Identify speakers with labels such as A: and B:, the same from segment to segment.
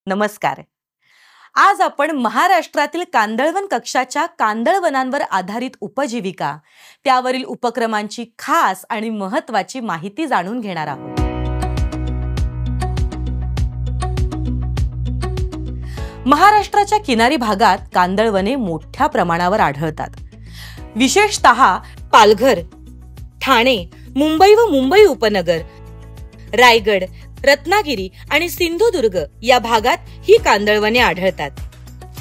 A: नमस्कार। आज आपण महाराष्ट्रातील कांदळवन कक्षाच्या कांदळवनांवर आधारित उपजीविका, त्यावरील उपक्रमांची खास आणि महत्त्वाची माहिती जाणून घेणार आहोत। महाराष्ट्राच्या किनारी भागात कांदळवने मोठ्या प्रमाणावर आढळतात। विशेषतः पालघर, ठाणे, मुंबई व मुंबई उपनगर, रायगड, रत्नागिरी आणि सिंधुदुर्ग या भागात ही कांदळवने आढळतात।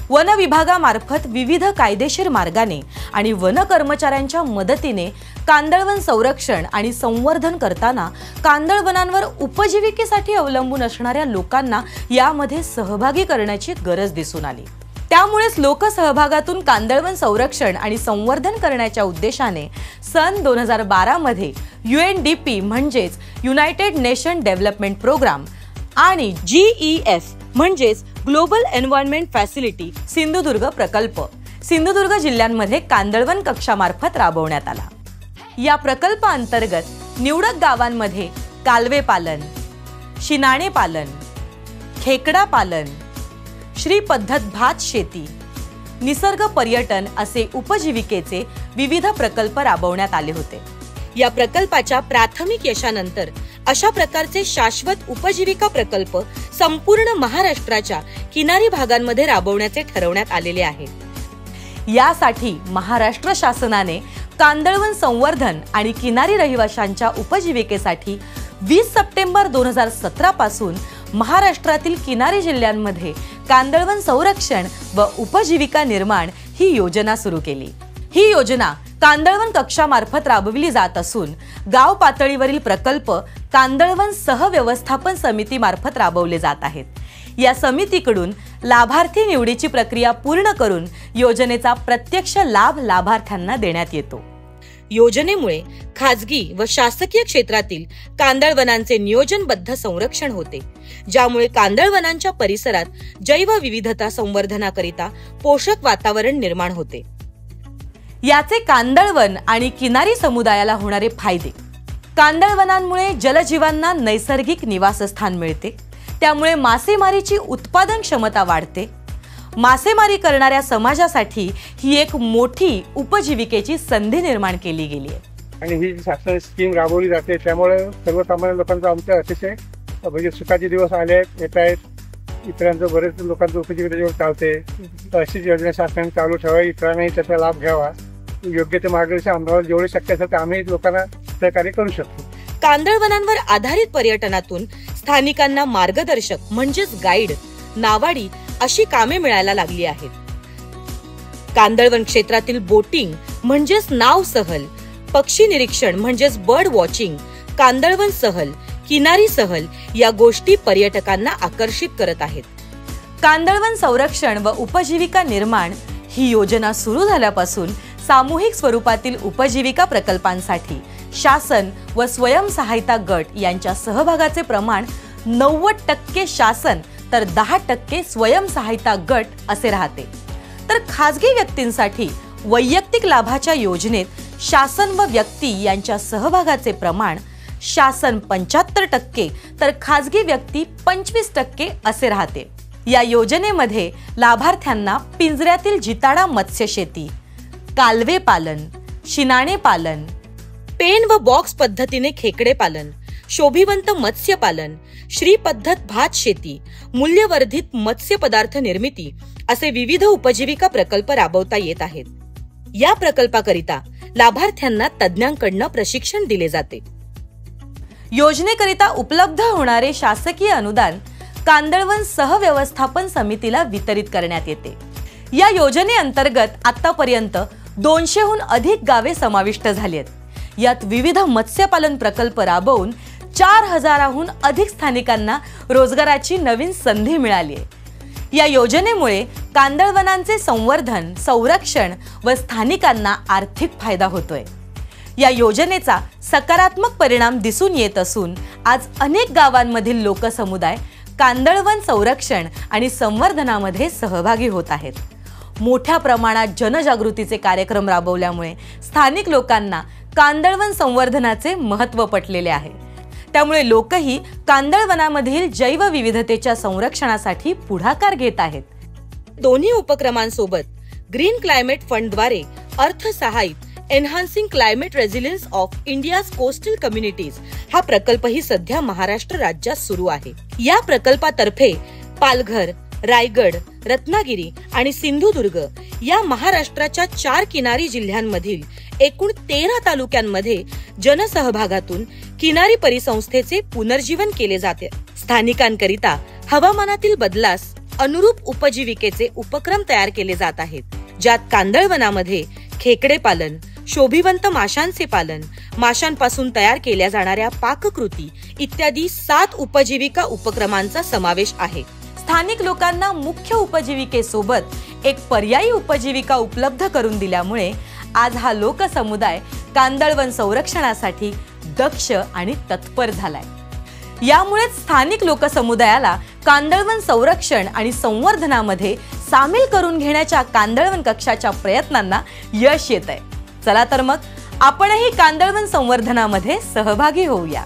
A: वन विभागामार्फत विविध कायदेशीर मार्गाने आणि वन कर्मचाऱ्यांच्या मदतीने कांदळवन संरक्षण आणि संवर्धन करताना कांदळवनांवर उपजीविकेसाठी अवलंबून असणाऱ्या लोकांना यामध्ये सहभागी करण्याची गरज दिसून आली। त्यामुळेच लोकसहभागातून कांदळवन संरक्षण आणि संवर्धन करण्याच्या उद्देशाने सन 2012 मध्ये UNDP म्हणजेच युनायटेड नेशन डेव्हलपमेंट प्रोग्राम आणि GEF म्हणजेच ग्लोबल एन्व्हायरमेंट फॅसिलिटी सिंधुदुर्ग प्रकल्प सिंधुदुर्ग जिल्ह्यांमध्ये कांदळवन कक्षामार्फत राबवण्यात आला। या प्रकल्पाअंतर्गत निवडक गावांमध्ये कालवे पालन, शिनाणे पालन, खेकडा पालन, श्री पद्धत भात शेती, निसर्ग पर्यटन असे उपजीविकेचे विविध प्रकल्प राबवण्यात आले होते। या प्रकल्पाच्या प्राथमिक यशानंतर अशा प्रकारचे शाश्वत उपजीविका प्रकल्प संपूर्ण महाराष्ट्राच्या किनारी भागांमध्ये राबवण्याचे ठरवण्यात आलेले आहे। यासाठी महाराष्ट्र शासनाने कांदळवन संवर्धन आणि किनारी रहिवाशांच्या उपजीविकेसाठी 20 सप्टेंबर 2017 पासून महाराष्ट्रातील किनारी जिल्ह्यांमध्ये कांदळवन संरक्षण व उपजीविका निर्माण ही योजना सुरू केली। ही योजना कांदळवन कक्षामार्फत राबविली जात असून गाव पातळीवरील प्रकल्प कांदळवन सहव्यवस्थापन समिती मार्फत राबवले जात आहेत। या समितीकडून लाभार्थी निवडीची प्रक्रिया पूर्ण करून योजनेचा प्रत्यक्ष लाभ लाभार्थ्यांना देण्यात येतो। योजनेमुळे खाजगी व शासकीय क्षेत्रातील कांदळवनांचे नियोजनबद्ध संरक्षण होते, ज्यामुळे कांदळवनांच्या परिसरात जैवविविधता संवर्धनाकरिता पोषक वातावरण निर्माण होते। याचे कांदळवन आणि किनारी समुदायाला होणारे फायदे: कांदळवनांमुळे जलजीवांना नैसर्गिक निवासस्थान मिळते, त्यामुळे मासेमारीची उत्पादन क्षमता वाढते। मासेमारी करणाऱ्या समाजासाठी ही एक मोठी उपजीविकेची संधी निर्माण केली गेली आहे
B: आणि ही शासन स्कीम राबवली जाते, त्यामुळे सर्वसामान्य लोकांचा आमच्या अतिशय म्हणजे सुखाचे दिवस आले येत आहेत। इतरांचं बरेच लोकांचं उपजीविका चालते, अशीच योजना शासनाने चालू ठेवावी, इतरांनाही त्याचा लाभ घ्यावा। योग्य ते मार्गदर्शन आम्हाला जेवढे शक्य असेल तर आम्ही लोकांना सहकार्य करू शकतो।
A: कांदळवनांवर आधारित पर्यटनातून स्थानिकांना मार्गदर्शक म्हणजेच गाईड, नावाडी अशी कामे मिळायला लागली आहेत। कांदळवन क्षेत्रातील बोटिंग म्हणजेच नाव सहल, पक्षी निरीक्षण म्हणजेच बर्ड वॉचिंग, कांदळवन सहल, किनारी सहल या गोष्टी पर्यटकांना आकर्षित करत आहेत। कांदळवन संरक्षण व उपजीविका निर्माण ही योजना सुरू झाल्यापासून सामूहिक स्वरूपातील उपजीविका प्रकल्पांसाठी शासन व स्वयंसहायता गट यांच्या सहभागाचे प्रमाण 90% शासन तर 10% स्वयंसहायता गट असे राहते। तर खाजगी व्यक्तींसाठी वैयक्तिक लाभाच्या योजनेत शासन व व्यक्ती यांच्या सहभागाचे प्रमाण शासन 75% तर खाजगी व्यक्ती 25% असे राहते। या योजनेमध्ये लाभार्थ्यांना पिंजऱ्यातील जिताडा मत्स्य शेती, कालवे पालन, शिनाणे पालन, पेन व बॉक्स पद्धतीने खेकडे पालन, शोभिवंत मत्स्य पालन, श्री पद्धत भात शेती, मूल्यवर्धित मत्स्य पदार्थ निर्मिती असे विविध उपजीविका प्रकल्प राबवता येत आहेत। या प्रकल्पाकरिता लाभार्थ्यांना तज्ञांकडून प्रशिक्षण दिले जाते। योजनेकरिता उपलब्ध होणारे शासकीय अनुदान कांदळवन सहव्यवस्थापन समितीला वितरित करण्यात येते। या योजनेअंतर्गत आतापर्यंत 200हून अधिक गावे समाविष्ट झाली आहेत। यात विविध मत्स्यपालन प्रकल्प राबवून 4000हून अधिक स्थानिकांना रोजगाराची नवीन संधी मिळाली आहे। या योजनेमुळे कांदळवनांचे संवर्धन, संरक्षण व स्थानिकांना आर्थिक फायदा होतोय। या योजनेचा सकारात्मक परिणाम दिसून येत असून आज अनेक गावांमधील लोकसमुदाय कांदळवन संरक्षण आणि संवर्धनामध्ये सहभागी होत आहेत। मोठ्या प्रमाणात जनजागृतीचे कार्यक्रम राबवल्यामुळे स्थानिक लोकांना कांदळवन संवर्धनाचे महत्त्व पटलेले आहे। त्यामुळे लोकही कांदळवनामधील जैवविविधतेच्या संरक्षणासाठी पुढाकार घेत आहेत. दोन्ही उपक्रमांसोबत ग्रीन क्लायमेट फंडद्वारे अर्थसहाय्यित enhancing climate resilience of India's coastal communities हा प्रकल्पही सध्या महाराष्ट्र राज्यात सुरू आहे. या प्रकल्पातर्फे पालघर, रायगड, रत्नागिरी आणि सिंधुदुर्ग या महाराष्ट्राच्या 4 किनारी जिल्ह्यांमधील एकूण 13 तालुक्यांमध्ये जनसहभागातून किनारी परिसंस्थेचे पुनर्जीवन केले जाते. स्थानिकांकरिता हवामानातील बदलास अनुरूप उपजीविकेचे उपक्रम तयार केले जात आहेत, ज्यात कांदळवनामध्ये खेकडे पालन, शोभिवंत माशांचे पालन, माशांपासून तयार केल्या जाणाऱ्या पाककृती इत्यादी 7 उपजीविका उपक्रमांचा समावेश आहे. स्थानिक लोकांना मुख्य उपजीविकेसोबत एक पर्यायी उपजीविका उपलब्ध करून दिल्यामुळे आज हा लोकसमुदाय कांदळवन संरक्षणासाठी दक्ष आणि तत्पर झालाय. यामुळे स्थानिक लोकसमुदायाला कांदळवन संरक्षण आणि संवर्धनामध्ये सामील करून घेण्याच्या कांदळवन कक्षाच्या प्रयत्नांना यश येत आहे. चला तर मग आपणही कांदळवन संवर्धनामध्ये सहभागी होऊया.